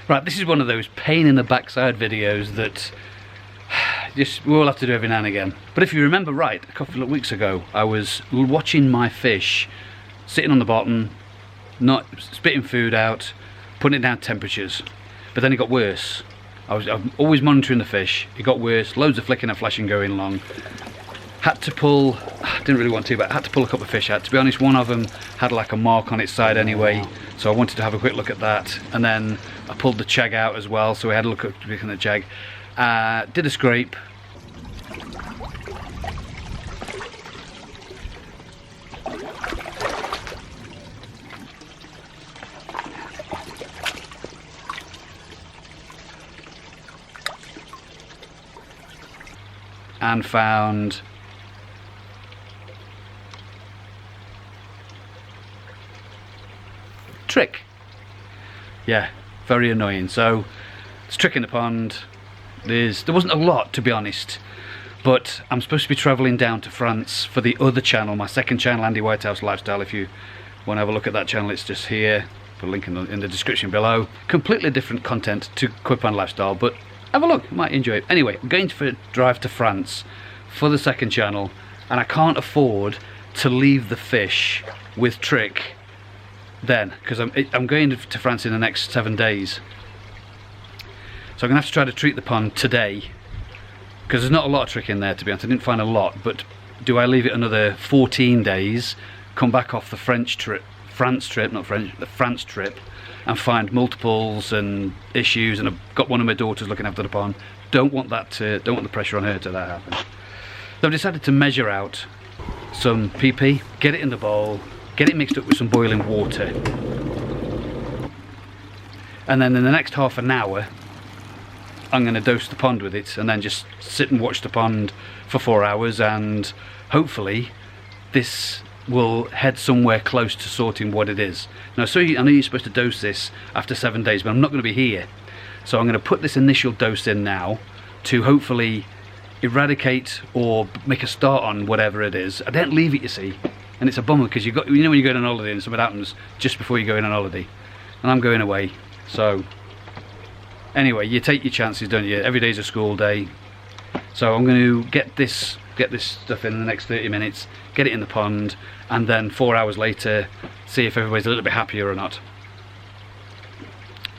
Right, this is one of those pain in the backside videos that just we'll have to do every now and again. But if you remember right, a couple of weeks ago, I was watching my fish sitting on the bottom, not spitting food out, putting it down temperatures. But then it got worse. I'm always monitoring the fish. It got worse, loads of flicking and flashing going along. Had to pull, didn't really want to, but I had to pull a couple of fish out. To be honest, one of them had like a mark on its side anyway, so I wanted to have a quick look at that. And then I pulled the chag out as well, so we had a look at the chag. Did a scrape. And found trick. Yeah, very annoying. So it's trick in the pond. There wasn't a lot, to be honest, but I'm supposed to be travelling down to France for the other channel, my second channel, Andy Whitehouse Lifestyle. If you want to have a look at that channel, it's just here. Put a link in the description below. Completely different content to Quip and Lifestyle, but have a look, you might enjoy it. Anyway, I'm going for a drive to France for the second channel, and I can't afford to leave the fish with trick then, because I'm going to France in the next 7 days. So I'm going to have to try to treat the pond today, because there's not a lot of trick in there, to be honest. I didn't find a lot, but do I leave it another 14 days, come back off the France trip, and find multiples and issues, and I've got one of my daughters looking after the pond. Don't want the pressure on her to that happen. So I've decided to measure out some PP, get it in the bowl, get it mixed up with some boiling water, and then in the next half an hour I'm going to dose the pond with it, and then just sit and watch the pond for 4 hours, and hopefully this will head somewhere close to sorting what it is. Now, so I know you're supposed to dose this after 7 days, but I'm not going to be here, so I'm going to put this initial dose in now to hopefully eradicate or make a start on whatever it is. I don't leave it, you see, and it's a bummer, because you know when you go on holiday and something happens just before you go on holiday, and I'm going away. So anyway, you take your chances, don't you? Every day's a school day. So I'm going to get this stuff in the next 30 minutes, get it in the pond, and then 4 hours later see if everybody's a little bit happier or not.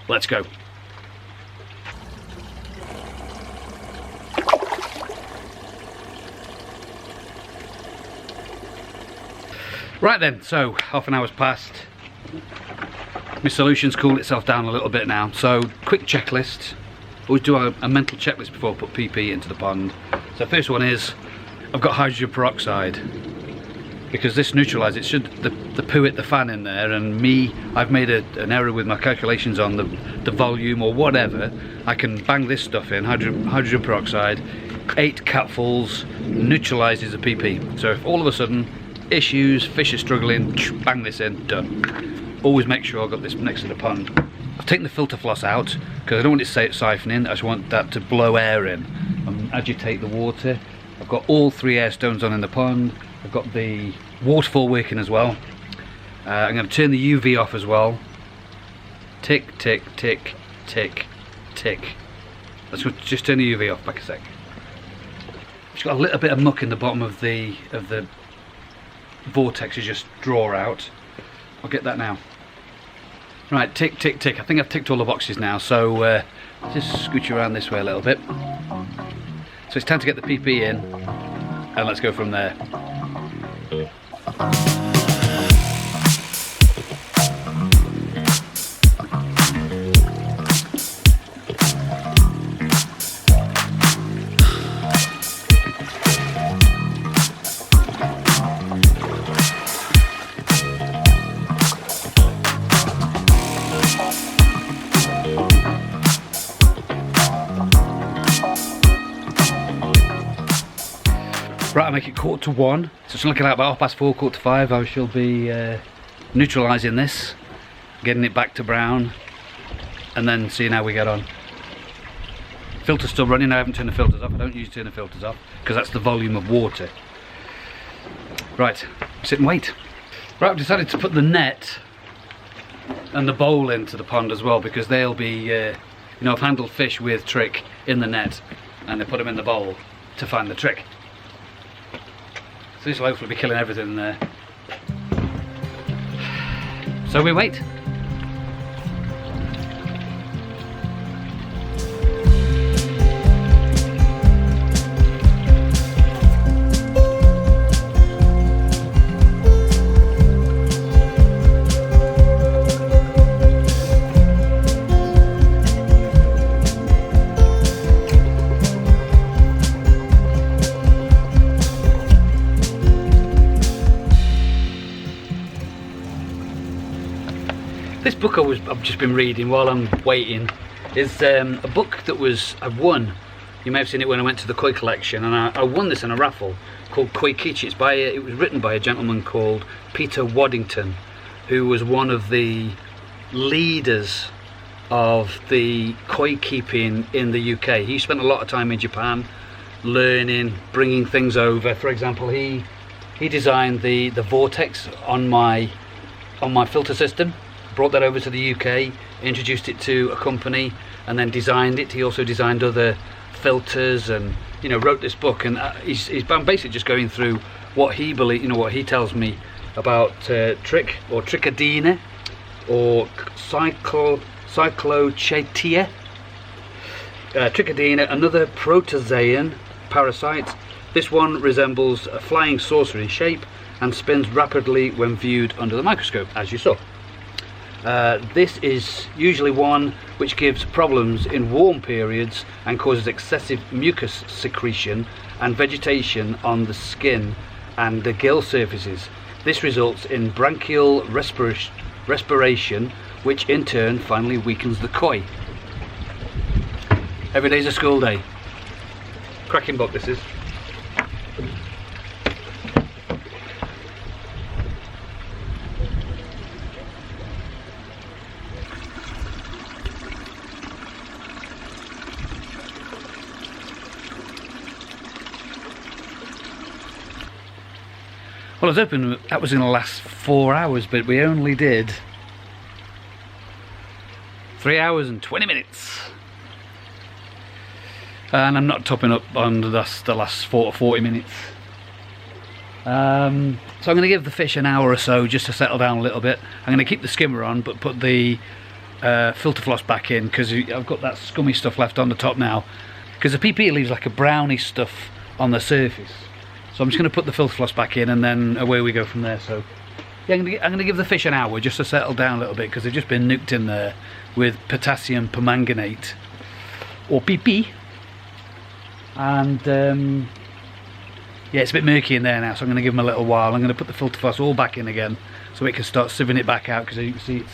Let's go. Right then, so half an hour's passed. My solution's cooled itself down a little bit now, so quick checklist. Always do a mental checklist before I put PP into the pond. So first one is, I've got hydrogen peroxide, because this neutralises, the poo hit the fan in there, and I've made an error with my calculations on the volume or whatever. I can bang this stuff in, hydrogen peroxide, 8 capfuls, neutralises the PP. So if all of a sudden issues, fish are struggling, bang this in, done. Always make sure I've got this next to the pond. I've taken the filter floss out because I don't want it siphoning. I just want that to blow air in and agitate the water. I've got all 3 air stones on in the pond. I've got the waterfall working as well. I'm going to turn the UV off as well. Tick, tick, tick, tick, tick. Let's just turn the UV off back a sec. It's got a little bit of muck in the bottom of the vortex. You just draw out. I'll get that now. Right, tick, tick, tick. I think I've ticked all the boxes now, so just scooch around this way a little bit. So it's time to get the PP in, and let's go from there. Right, I make it 1:45, so it's looking at about 4:30, 4:45. I shall be neutralising this, getting it back to brown, and then seeing how we get on. Filter's still running. I haven't turned the filters off. I don't usually turn the filters off because that's the volume of water. Right, sit and wait. Right, I've decided to put the net and the bowl into the pond as well, because they'll be, you know, I've handled fish with trick in the net and they put them in the bowl to find the trick. So this will hopefully be killing everything in there. So we wait. This book I've just been reading while I'm waiting is a book that I've won. You may have seen it when I went to the koi collection, and I won this in a raffle called Koi Kichi. It was written by a gentleman called Peter Waddington, who was one of the leaders of the koi keeping in the UK. He spent a lot of time in Japan learning, bringing things over. For example, he designed the vortex on my filter system. Brought that over to the UK, introduced it to a company, and then designed it. He also designed other filters, and you know, wrote this book. And he's basically just going through what he believes, you know, what he tells me about trick or trichidina or cyclochaetia. Trichidina, another protozoan parasite. This one resembles a flying saucer in shape and spins rapidly when viewed under the microscope, as you saw. This is usually one which gives problems in warm periods and causes excessive mucus secretion and vegetation on the skin and the gill surfaces. This results in branchial respiration, which in turn finally weakens the koi. Every day's a school day. Cracking book this is. Well, I was hoping that was going to last 4 hours, but we only did 3 hours and 20 minutes. And I'm not topping up on the last 40 minutes. So I'm going to give the fish an hour or so just to settle down a little bit. I'm going to keep the skimmer on, but put the filter floss back in, because I've got that scummy stuff left on the top now. Because the PP leaves like a browny stuff on the surface. So I'm just going to put the filter floss back in, and then away we go from there. So yeah, I'm going to give the fish an hour just to settle down a little bit, because they've just been nuked in there with potassium permanganate, or PP. And yeah, it's a bit murky in there now, so I'm going to give them a little while. I'm going to put the filter floss all back in again so it can start sieving it back out, because you can see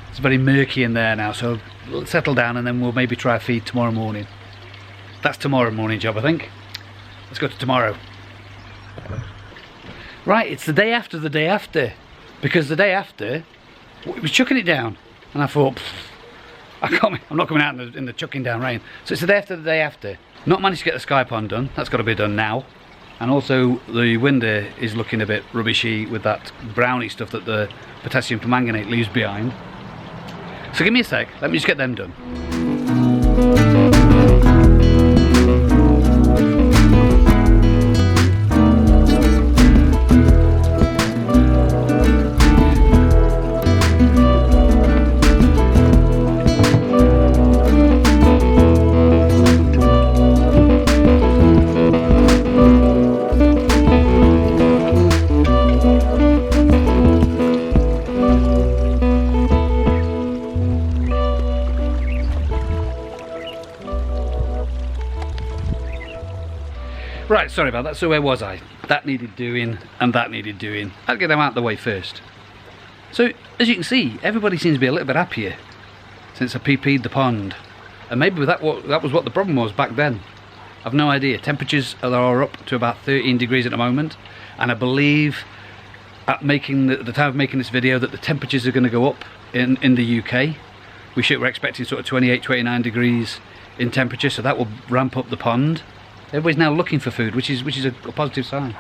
it's very murky in there now. So let's settle down, and then we'll maybe try a feed tomorrow morning. That's tomorrow morning job, I think. Let's go to tomorrow. Right, it's the day after, because the day after it was chucking it down, and I thought, I'm not coming out in the chucking down rain. So it's the day after. Not managed to get the sky pond done. That's got to be done now. And also the window is looking a bit rubbishy with that browny stuff that the potassium permanganate leaves behind. So give me a sec, let me just get them done. Right, sorry about that. So where was I? That needed doing, and that needed doing. I'll get them out of the way first. So, as you can see, everybody seems to be a little bit happier since I PP'd the pond. And maybe that was what the problem was back then. I've no idea. Temperatures are up to about 13 degrees at the moment, and I believe at the time of making this video that the temperatures are going to go up in the UK. We're expecting sort of 28, 29 degrees in temperature, so that will ramp up the pond. Everybody's now looking for food, which is a positive sign.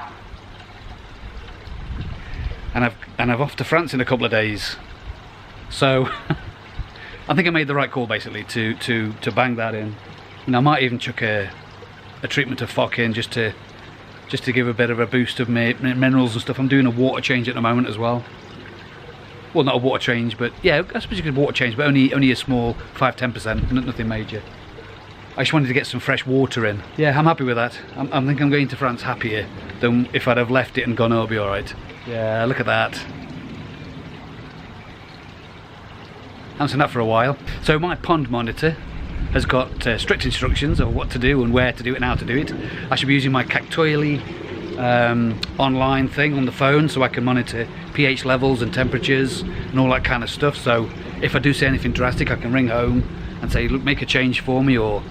And I've off to France in a couple of days, So I think I made the right call basically to bang that in. And I might even chuck a treatment of phoc in just to give a bit of a boost of minerals and stuff. I'm doing a water change at the moment as well. Well, not a water change, but yeah, I suppose you could water change, but only a small 5-10%, nothing major. I just wanted to get some fresh water in. Yeah, I'm happy with that. I think I'm going to France happier than if I'd have left it and gone, oh, it'll be alright. Yeah, look at that. Haven't seen that for a while. So my pond monitor has got strict instructions of what to do and where to do it and how to do it. I should be using my Cactoily online thing on the phone so I can monitor pH levels and temperatures and all that kind of stuff. So if I do see anything drastic, I can ring home and say, look, make a change for me, or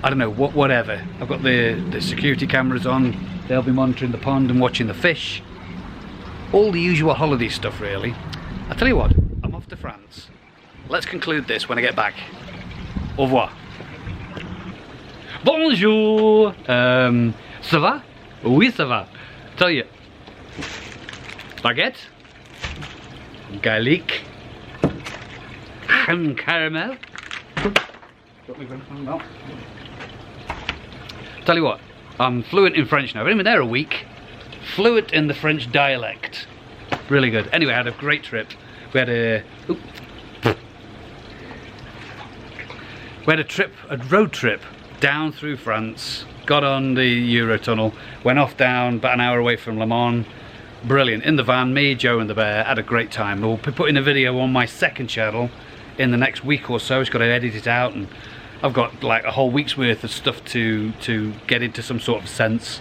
I don't know, whatever. I've got the security cameras on. They'll be monitoring the pond and watching the fish. All the usual holiday stuff, really. I tell you what, I'm off to France. Let's conclude this when I get back. Au revoir. Bonjour. Ça va? Oui, ça va. Tell you. Baguette. Garlic. Crème caramel. Tell you what, I'm fluent in French now. I've been there a week. Fluent in the French dialect. Really good. Anyway, I had a great trip. We had a road trip down through France, got on the Eurotunnel, went off down about an hour away from Le Mans. Brilliant. In the van, me, Joe and the bear, had a great time. We'll be putting a video on my second channel in the next week or so. Just got to edit it out, and I've got like a whole week's worth of stuff to get into some sort of sense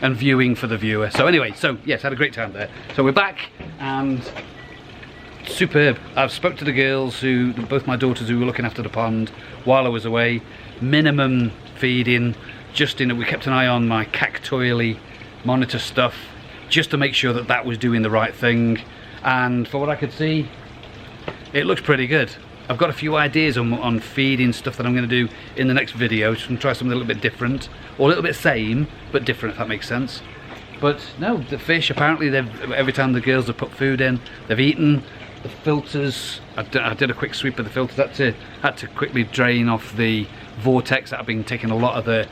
and viewing for the viewer. So anyway, so yes, had a great time there. So we're back and superb. I've spoke to the girls, both my daughters, who were looking after the pond while I was away. Minimum feeding, we kept an eye on my Cactoily monitor stuff just to make sure that that was doing the right thing, and for what I could see, it looks pretty good. I've got a few ideas on feeding stuff that I'm going to do in the next video, just to try something a little bit different, or a little bit same but different, if that makes sense. But no, the fish, apparently every time the girls have put food in, they've eaten. The filters, I did a quick sweep of the filters, had to quickly drain off the vortex that had been taking a lot of the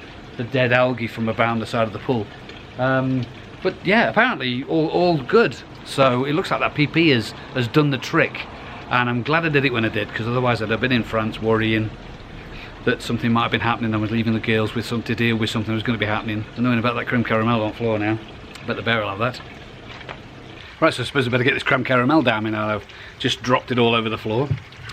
dead algae from around the side of the pool. But yeah, apparently all good. So it looks like that PP has done the trick, and I'm glad I did it when I did, because otherwise I'd have been in France worrying that something might have been happening. I was leaving the girls with something to deal with, something that was going to be happening. I'm knowing about that creme caramel on the floor now. I bet the bear will have that. Right, so I suppose I better get this creme caramel down me now. I've just dropped it all over the floor.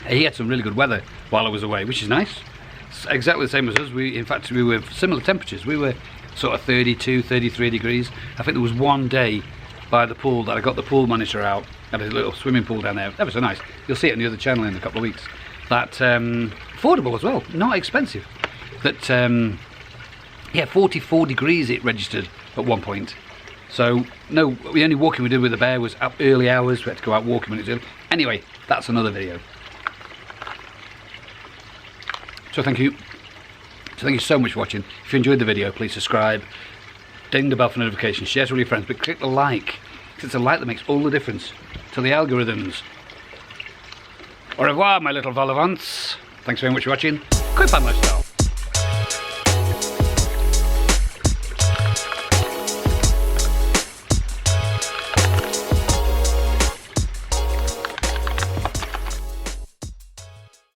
He had some really good weather while I was away, which is nice. It's exactly the same as us. In fact, we were similar temperatures. We were sort of 32, 33 degrees. I think there was one day by the pool that I got the pool monitor out. Had a little swimming pool down there. That was so nice. You'll see it on the other channel in a couple of weeks. That affordable as well, not expensive. That yeah, 44 degrees it registered at one point. So no, the only walking we did with the bear was up early hours. We had to go out walking when it was early. Anyway, that's another video. So thank you so much for watching. If you enjoyed the video, please subscribe, ding the bell for notifications, share it with your friends, but click the like. It's a like that makes all the difference to the algorithms. Au revoir, my little vol au vent. Thanks very much for watching. Quit by myself.